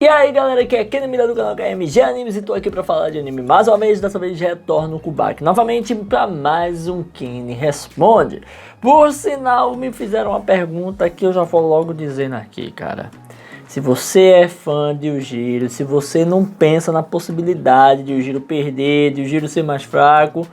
E aí galera, aqui é Kenny Mira do canal KMG Animes e tô aqui pra falar de anime mais uma vez. Dessa vez retorno com o Baki novamente pra mais um Kenny Responde. Por sinal, me fizeram uma pergunta que eu já vou logo dizendo aqui, cara. Se você é fã de Yujiro, se você não pensa na possibilidade de Yujiro perder, de Yujiro ser mais fraco,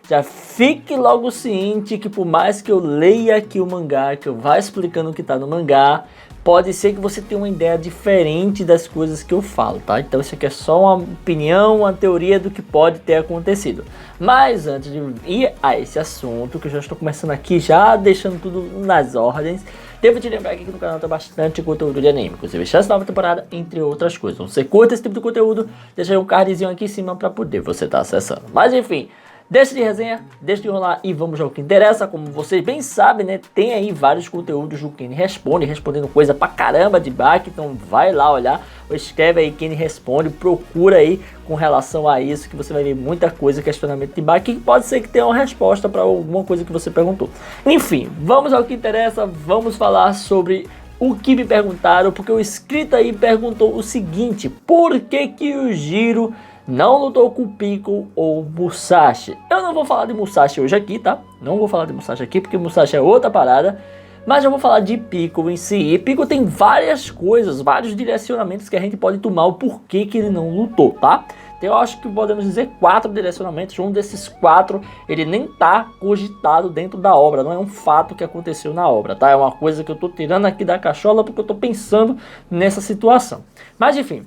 já fique logo ciente que por mais que eu leia aqui o mangá, que eu vá explicando o que tá no mangá, pode ser que você tenha uma ideia diferente das coisas que eu falo, tá? Então isso aqui é só uma opinião, uma teoria do que pode ter acontecido. Mas antes de ir a esse assunto, que eu já estou começando aqui, já deixando tudo nas ordens, devo te lembrar que aqui no canal tem bastante conteúdo de anime, inclusive essa nova temporada, entre outras coisas. Então, se você curte esse tipo de conteúdo, deixa aí um cardzinho aqui em cima para poder você estar acessando. Mas enfim, deixa de resenha, deixa de enrolar e vamos ao que interessa. Como vocês bem sabem, né, tem aí vários conteúdos do Kenny Responde, respondendo coisa pra caramba de Baki, então vai lá olhar, ou escreve aí Kenny Responde, procura aí com relação a isso, que você vai ver muita coisa, questionamento de Baki, que pode ser que tenha uma resposta para alguma coisa que você perguntou. Enfim, vamos ao que interessa, vamos falar sobre o que me perguntaram, porque o inscrito aí perguntou o seguinte: por que que o Yujiro não lutou com o Piccolo ou Musashi? Eu não vou falar de Musashi hoje aqui, tá? Não vou falar de Musashi aqui, porque Musashi é outra parada. Mas eu vou falar de Piccolo em si. E Piccolo tem várias coisas, vários direcionamentos que a gente pode tomar o porquê que ele não lutou, tá? Então eu acho que podemos dizer 4 direcionamentos. Um desses 4, ele nem tá cogitado dentro da obra. Não é um fato que aconteceu na obra, tá? É uma coisa que eu tô tirando aqui da cachola porque eu tô pensando nessa situação. Mas enfim,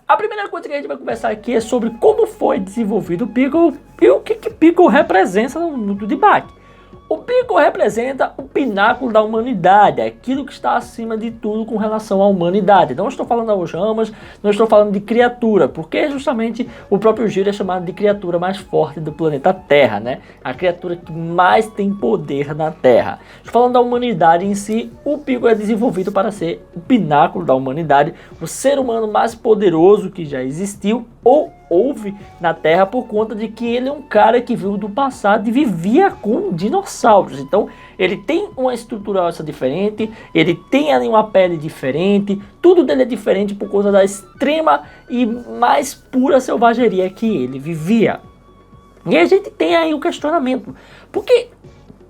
a primeira coisa que a gente vai conversar aqui é sobre como foi desenvolvido o Piccolo e o que Piccolo representa no mundo de Baki. O Piccolo representa o pináculo da humanidade, aquilo que está acima de tudo com relação à humanidade. Não estou falando aos ramas, não estou falando de criatura, porque justamente o próprio Yujiro é chamado de criatura mais forte do planeta Terra, né? A criatura que mais tem poder na Terra. Estou falando da humanidade em si. O Piccolo é desenvolvido para ser o pináculo da humanidade, o ser humano mais poderoso que já existiu ou houve na Terra, por conta de que ele é um cara que veio do passado e vivia com dinossauros. Então ele tem uma estrutura óssea diferente, ele tem ali uma pele diferente, tudo dele é diferente por conta da extrema e mais pura selvageria que ele vivia. E a gente tem aí um questionamento: por que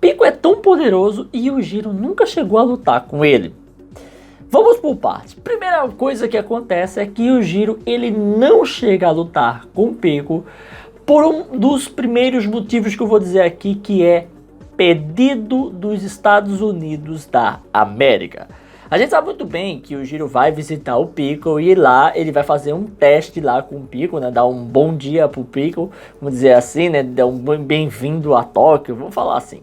Piccolo é tão poderoso e o Yujiro nunca chegou a lutar com ele? Vamos por partes. Primeira coisa que acontece é que o Yujiro, ele não chega a lutar com o Piccolo por um dos primeiros motivos que eu vou dizer aqui, que é pedido dos Estados Unidos da América. A gente sabe muito bem que o Yujiro vai visitar o Piccolo e lá ele vai fazer um teste lá com o Piccolo, né? Dar um bom dia pro Piccolo, vamos dizer assim, né? Dar um bem-vindo a Tóquio, vamos falar assim.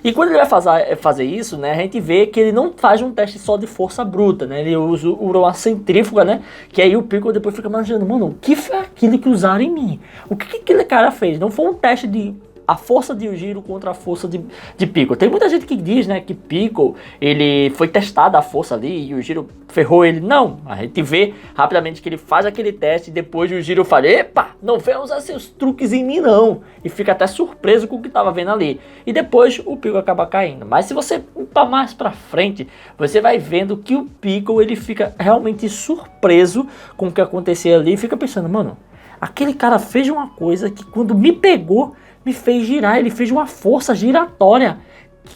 E quando ele vai fazer isso, né, a gente vê que ele não faz um teste só de força bruta, né? Ele usa uma centrífuga, né? Que aí o Piccolo depois fica imaginando: mano, o que foi aquilo que usaram em mim? O que aquele cara fez? Não foi um teste de a força de Yujiro contra a força de Piccolo. Tem muita gente que diz, né, que Piccolo, ele foi testado a força ali e o Yujiro ferrou ele. Não, a gente vê rapidamente que ele faz aquele teste e depois o Yujiro fala: epa, não vem usar seus truques em mim não. E fica até surpreso com o que estava vendo ali. E depois o Piccolo acaba caindo. Mas se você ir mais pra frente, você vai vendo que o Piccolo, ele fica realmente surpreso com o que acontecia ali e fica pensando: mano, aquele cara fez uma coisa que quando me pegou, me fez girar, ele fez uma força giratória.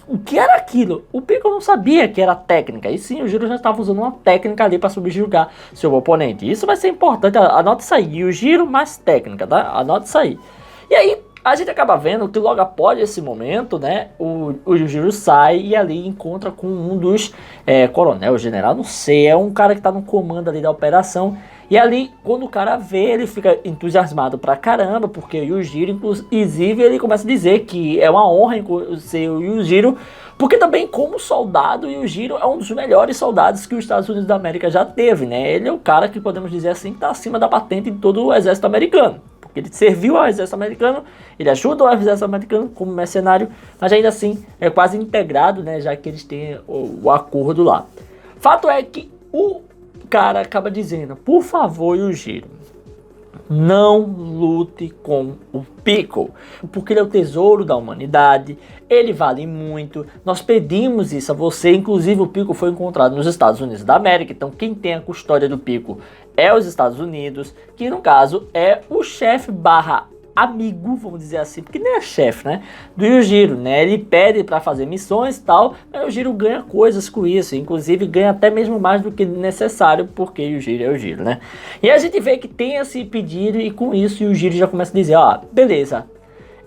O que era aquilo? O Piccolo não sabia que era técnica. E sim, o Yujiro já estava usando uma técnica ali para subjugar seu oponente. Isso vai ser importante, anota isso aí. Yujiro mais técnica, tá? Anota isso aí. E aí, a gente acaba vendo que logo após esse momento, né, o Yujiro sai e ali encontra com um dos coronel, general, não sei, é um cara que tá no comando ali da operação. E ali, quando o cara vê, ele fica entusiasmado pra caramba, porque o Yujiro, inclusive, ele começa a dizer que é uma honra ser o Yujiro, porque também, como soldado, o Yujiro é um dos melhores soldados que os Estados Unidos da América já teve, né? Ele é o cara que, podemos dizer assim, que tá acima da patente de todo o exército americano. Porque ele serviu ao exército americano, ele ajuda o exército americano como mercenário, mas ainda assim é quase integrado, né? Já que eles têm o acordo lá. Fato é que o cara acaba dizendo: por favor, Yujiro, não lute com o Piccolo, porque ele é o tesouro da humanidade, ele vale muito, nós pedimos isso a você, inclusive o Piccolo foi encontrado nos Estados Unidos da América, então quem tem a custódia do Piccolo é os Estados Unidos, que no caso é o chefe barra amigo, vamos dizer assim, porque nem é chefe, né, do Yujiro, né, ele pede para fazer missões e tal, mas o Yujiro ganha coisas com isso, inclusive ganha até mesmo mais do que necessário, porque o Yujiro é o Yujiro, né, e a gente vê que tem esse pedido e com isso o Yujiro já começa a dizer, ó, beleza,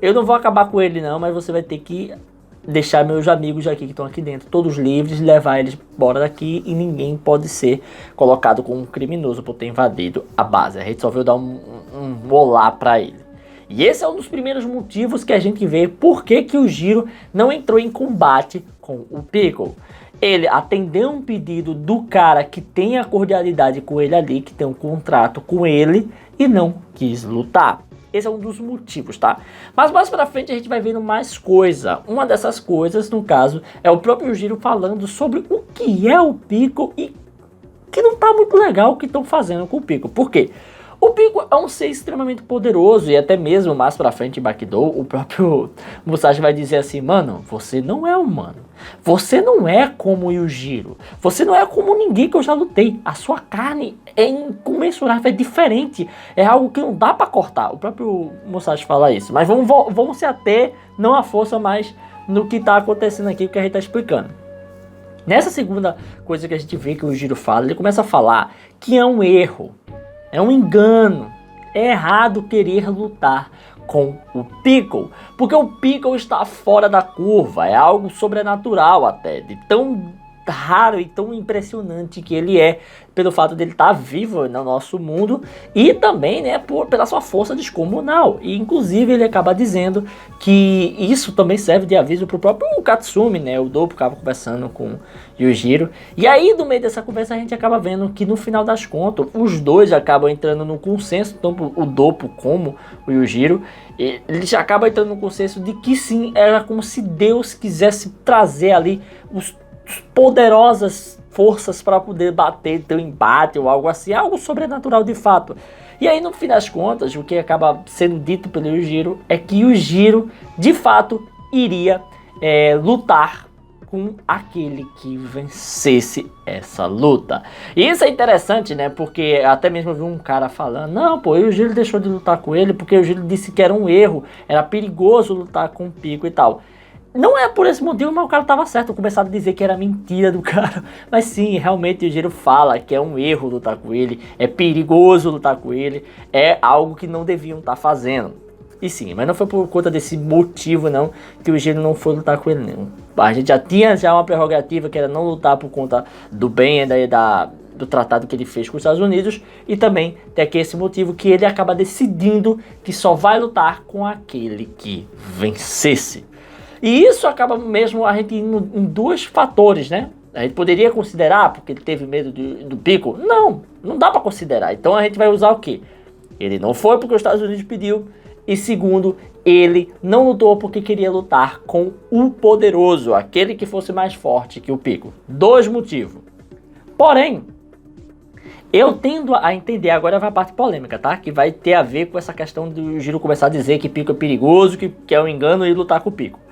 eu não vou acabar com ele não, mas você vai ter que deixar meus amigos aqui que estão aqui dentro, todos livres, levar eles embora daqui e ninguém pode ser colocado como um criminoso por ter invadido a base, a gente só veio dar um olá pra ele. E esse é um dos primeiros motivos que a gente vê por que o Jiro não entrou em combate com o Piccolo. Ele atendeu um pedido do cara que tem a cordialidade com ele ali, que tem um contrato com ele e não quis lutar. Esse é um dos motivos, tá? Mas mais pra frente a gente vai vendo mais coisa. Uma dessas coisas, no caso, é o próprio Jiro falando sobre o que é o Piccolo e que não tá muito legal o que estão fazendo com o Piccolo. Por quê? O Piccolo é um ser extremamente poderoso e até mesmo mais pra frente em Bakidou, o próprio Musashi vai dizer assim, mano, você não é humano, você não é como o Yujiro, você não é como ninguém que eu já lutei, a sua carne é incomensurável, é diferente, é algo que não dá pra cortar, o próprio Musashi fala isso, mas vamos se ater, não à força, mas no que tá acontecendo aqui, o que a gente tá explicando. Nessa segunda coisa que a gente vê que o Yujiro fala, ele começa a falar que é um erro, é um engano, é errado querer lutar com o Piccolo, porque o Piccolo está fora da curva, é algo sobrenatural até, de tão raro e tão impressionante que ele é, pelo fato dele estar vivo no nosso mundo e também, né, pela sua força descomunal. E inclusive ele acaba dizendo que isso também serve de aviso para o próprio Katsumi, né, o Doppo acaba conversando com Yujiro. E aí no meio dessa conversa a gente acaba vendo que no final das contas os dois acabam entrando no consenso, tanto o Doppo como o Yujiro, eles acabam entrando no consenso de que sim, era como se Deus quisesse trazer ali os poderosas forças para poder bater, ter um embate ou algo assim, algo sobrenatural de fato. E aí no fim das contas, o que acaba sendo dito pelo Yujiro é que o Yujiro de fato iria lutar com aquele que vencesse essa luta. E isso é interessante, né, porque até mesmo eu vi um cara falando, não pô, o Yujiro deixou de lutar com ele porque o Yujiro disse que era um erro, era perigoso lutar com o Piccolo e tal. Não é por esse motivo, mas o cara tava certo. Eu começava a dizer que era mentira do cara. Mas sim, realmente o Yujiro fala que é um erro lutar com ele. É perigoso lutar com ele. É algo que não deviam estar fazendo. E sim, mas não foi por conta desse motivo não que o Yujiro não foi lutar com ele não. A gente já tinha uma prerrogativa que era não lutar por conta do bem do tratado que ele fez com os Estados Unidos. E também tem aqui esse motivo que ele acaba decidindo que só vai lutar com aquele que vencesse. E isso acaba mesmo a gente indo em dois fatores, né? A gente poderia considerar, porque ele teve medo do Piccolo. Não dá para considerar. Então a gente vai usar o quê? Ele não foi porque os Estados Unidos pediu. E segundo, ele não lutou porque queria lutar com o poderoso, aquele que fosse mais forte que o Piccolo. Dois motivos. Porém, eu tendo a entender, agora vai a parte polêmica, tá? Que vai ter a ver com essa questão do Jiro começar a dizer que Piccolo é perigoso, que é um engano e lutar com o Piccolo.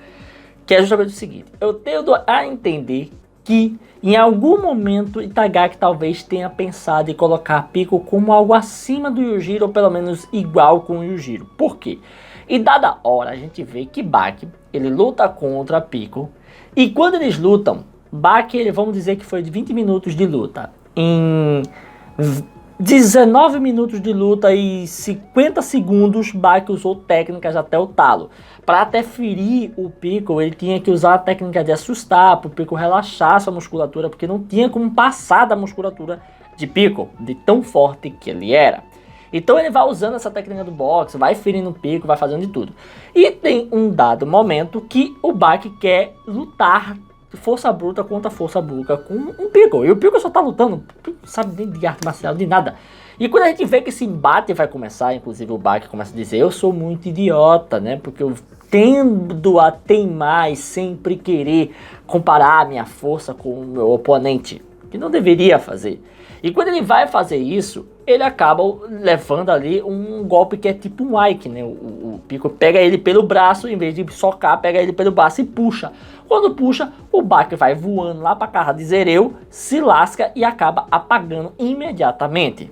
Que é justamente o seguinte, eu tendo a entender que em algum momento Itagaki talvez tenha pensado em colocar Piccolo como algo acima do Yujiro, ou pelo menos igual com o Yujiro. Por quê? E dada hora a gente vê que Baki, ele luta contra Piccolo, e quando eles lutam, Baki, vamos dizer que foi de 20 minutos de luta, em 19 minutos de luta e 50 segundos, Baki usou técnicas até o talo. Para até ferir o Piccolo, ele tinha que usar a técnica de assustar, para o Piccolo relaxar sua musculatura, porque não tinha como passar da musculatura de Piccolo, de tão forte que ele era. Então ele vai usando essa técnica do boxe, vai ferindo o Piccolo, vai fazendo de tudo. E tem um dado momento que o Baki quer lutar força bruta contra força bruta com um Piccolo. E o Piccolo só tá lutando, não sabe nem de arte marcial, de nada. E quando a gente vê que esse embate vai começar, inclusive o Baki começa a dizer, eu sou muito idiota, né? Porque eu tendo a teimar e sempre querer comparar a minha força com o meu oponente, que não deveria fazer. E quando ele vai fazer isso, ele acaba levando ali um golpe que é tipo um Ike, né? O Piccolo pega ele pelo braço, em vez de socar, pega ele pelo braço e puxa. Quando puxa, o Baki vai voando lá pra casa de Zereu, se lasca e acaba apagando imediatamente.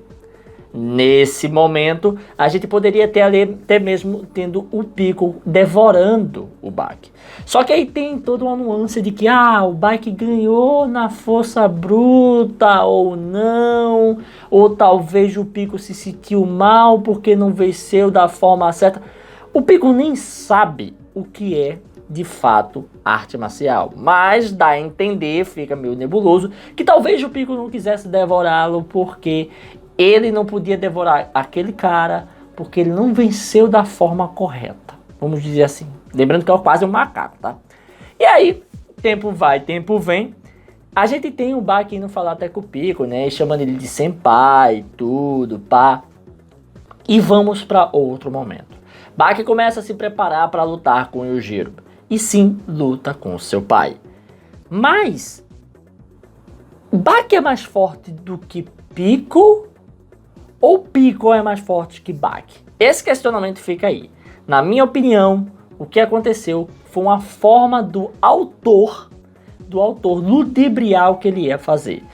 Nesse momento, a gente poderia ter ali até mesmo tendo o Piccolo devorando o Baki. Só que aí tem toda uma nuance de que o Baki ganhou na força bruta ou não, ou talvez o Piccolo se sentiu mal porque não venceu da forma certa. O Piccolo nem sabe o que é de fato arte marcial, mas dá a entender, fica meio nebuloso, que talvez o Piccolo não quisesse devorá-lo porque ele não podia devorar aquele cara porque ele não venceu da forma correta. Vamos dizer assim. Lembrando que é quase um macaco, tá? E aí, tempo vai, tempo vem. A gente tem o Baki indo falar até com o Piccolo, né? Chamando ele de senpai, tudo, pá. E vamos para outro momento. Baki começa a se preparar para lutar com o Yujiro. E sim, luta com seu pai. Mas Baki é mais forte do que Piccolo? Ou Piccolo é mais forte que Baki? Esse questionamento fica aí. Na minha opinião, o que aconteceu foi uma forma do autor ludibriar o que ele ia fazer.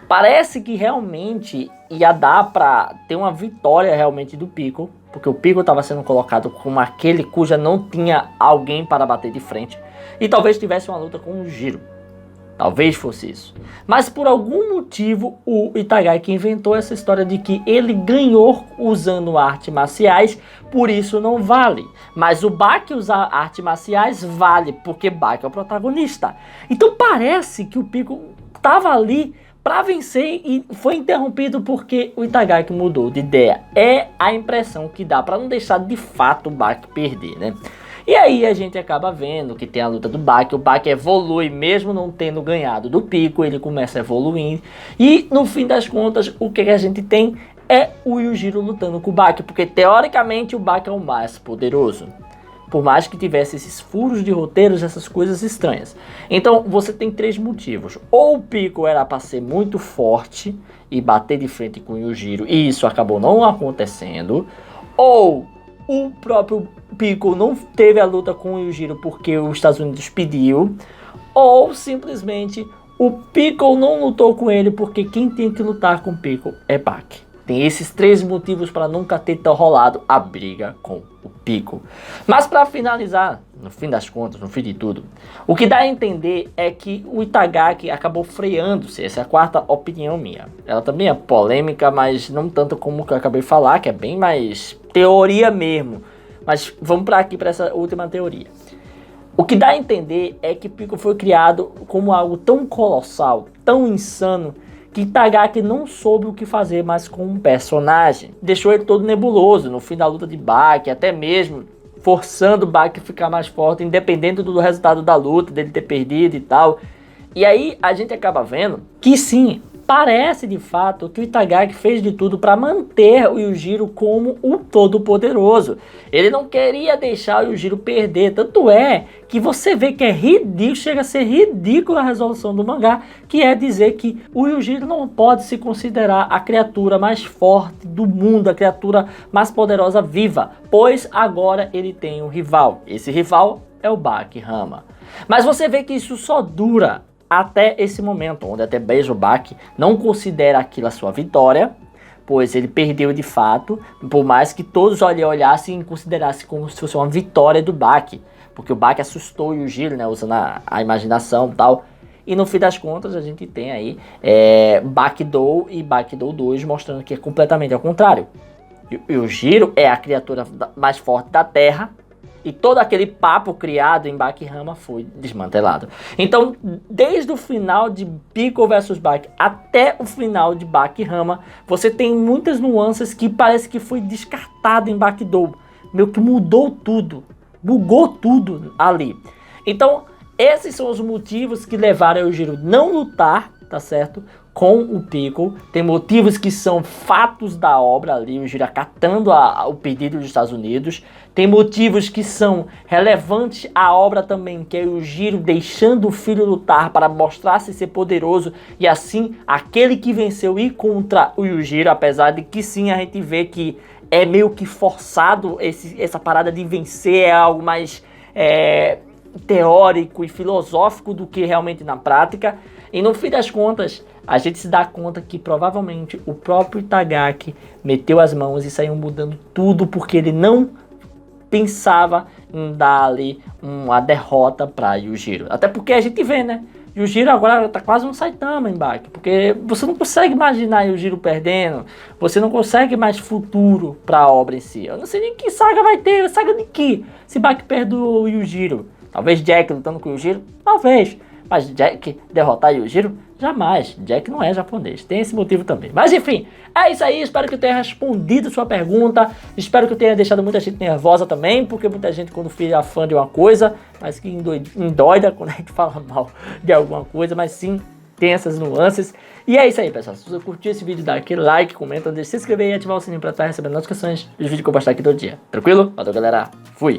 Parece que realmente ia dar para ter uma vitória realmente do Piccolo, porque o Piccolo estava sendo colocado como aquele cuja não tinha alguém para bater de frente, e talvez tivesse uma luta com o Jiro. Talvez fosse isso. Mas por algum motivo o Itagaki inventou essa história de que ele ganhou usando artes marciais, por isso não vale. Mas o Baki usar artes marciais vale, porque Baki é o protagonista. Então parece que o Piccolo estava ali para vencer e foi interrompido porque o Itagaki mudou de ideia. É a impressão que dá para não deixar de fato o Baki perder, né? E aí a gente acaba vendo que tem a luta do Baki, o Baki evolui mesmo não tendo ganhado do Piccolo, ele começa a evoluir. E no fim das contas, o que a gente tem é o Yujiro lutando com o Baki, porque teoricamente o Baki é o mais poderoso. Por mais que tivesse esses furos de roteiros, essas coisas estranhas. Então você tem três motivos. Ou o Piccolo era para ser muito forte e bater de frente com o Yujiro, e isso acabou não acontecendo. Ou o próprio Piccolo não teve a luta com o Yujiro porque os Estados Unidos pediu, ou simplesmente o Piccolo não lutou com ele porque quem tem que lutar com o Piccolo é Baki. Tem esses três motivos para nunca ter rolado a briga com o Piccolo. Mas para finalizar, no fim das contas, no fim de tudo, o que dá a entender é que o Itagaki acabou freando-se. Essa é a quarta opinião minha. Ela também é polêmica, mas não tanto como que eu acabei de falar, que é bem mais teoria mesmo. Mas vamos para aqui, para essa última teoria. O que dá a entender é que Piccolo foi criado como algo tão colossal, tão insano, que Itagaki não soube o que fazer mais com um personagem. Deixou ele todo nebuloso no fim da luta de Baki, até mesmo forçando o Baki a ficar mais forte, independente do resultado da luta, dele ter perdido e tal. E aí a gente acaba vendo que sim, parece de fato que o Itagaki fez de tudo para manter o Yujiro como o todo-poderoso. Ele não queria deixar o Yujiro perder, tanto é que você vê que é ridículo, chega a ser ridícula a resolução do mangá, que é dizer que o Yujiro não pode se considerar a criatura mais forte do mundo, a criatura mais poderosa viva, pois agora ele tem um rival. Esse rival é o Baki Hama. Mas você vê que isso só dura até esse momento, onde até mesmo o Baki não considera aquilo a sua vitória, pois ele perdeu de fato, por mais que todos olhassem e considerassem como se fosse uma vitória do Baki, porque o Baki assustou o Yujiro, né, usando a imaginação e tal. E no fim das contas a gente tem aí Bakidou e Bakidou 2 mostrando que é completamente ao contrário. O Yujiro é a criatura mais forte da Terra, e todo aquele papo criado em Baki Hama foi desmantelado. Então, desde o final de Piccolo vs Baki até o final de Baki Hama, você tem muitas nuances que parece que foi descartado em Bakidou. Meio que mudou tudo, bugou tudo ali. Então, esses são os motivos que levaram o Yujiro não lutar, tá certo, com o Piccolo, tem motivos que são fatos da obra ali, o Yujiro acatando o pedido dos Estados Unidos, tem motivos que são relevantes à obra também, que é o Yujiro deixando o filho lutar para mostrar-se ser poderoso e assim aquele que venceu ir contra o Yujiro, apesar de que sim, a gente vê que é meio que forçado essa parada de vencer, é algo mais teórico e filosófico do que realmente na prática. E no fim das contas, a gente se dá conta que provavelmente o próprio Itagaki meteu as mãos e saiu mudando tudo porque ele não pensava em dar ali uma derrota para Yujiro. Até porque a gente vê, né? Yujiro agora tá quase um Saitama embaixo, porque você não consegue imaginar Yujiro perdendo, você não consegue mais futuro para a obra em si. Eu não sei nem que saga vai ter, saga de que? Se Baki perde o Yujiro, talvez Jack lutando com o Yujiro, talvez. Mas Jack derrotar Yujiro? Jamais. Jack não é japonês. Tem esse motivo também. Mas enfim, é isso aí. Espero que eu tenha respondido sua pergunta. Espero que eu tenha deixado muita gente nervosa também. Porque muita gente, quando fica fã de uma coisa, mas que endoida quando a gente fala mal de alguma coisa. Mas sim, tem essas nuances. E é isso aí, pessoal. Se você curtiu esse vídeo, dá aquele like, comenta, deixa se inscrever e ativar o sininho para estar recebendo notificações dos vídeos que eu postar aqui todo dia. Tranquilo? Valeu, galera. Fui!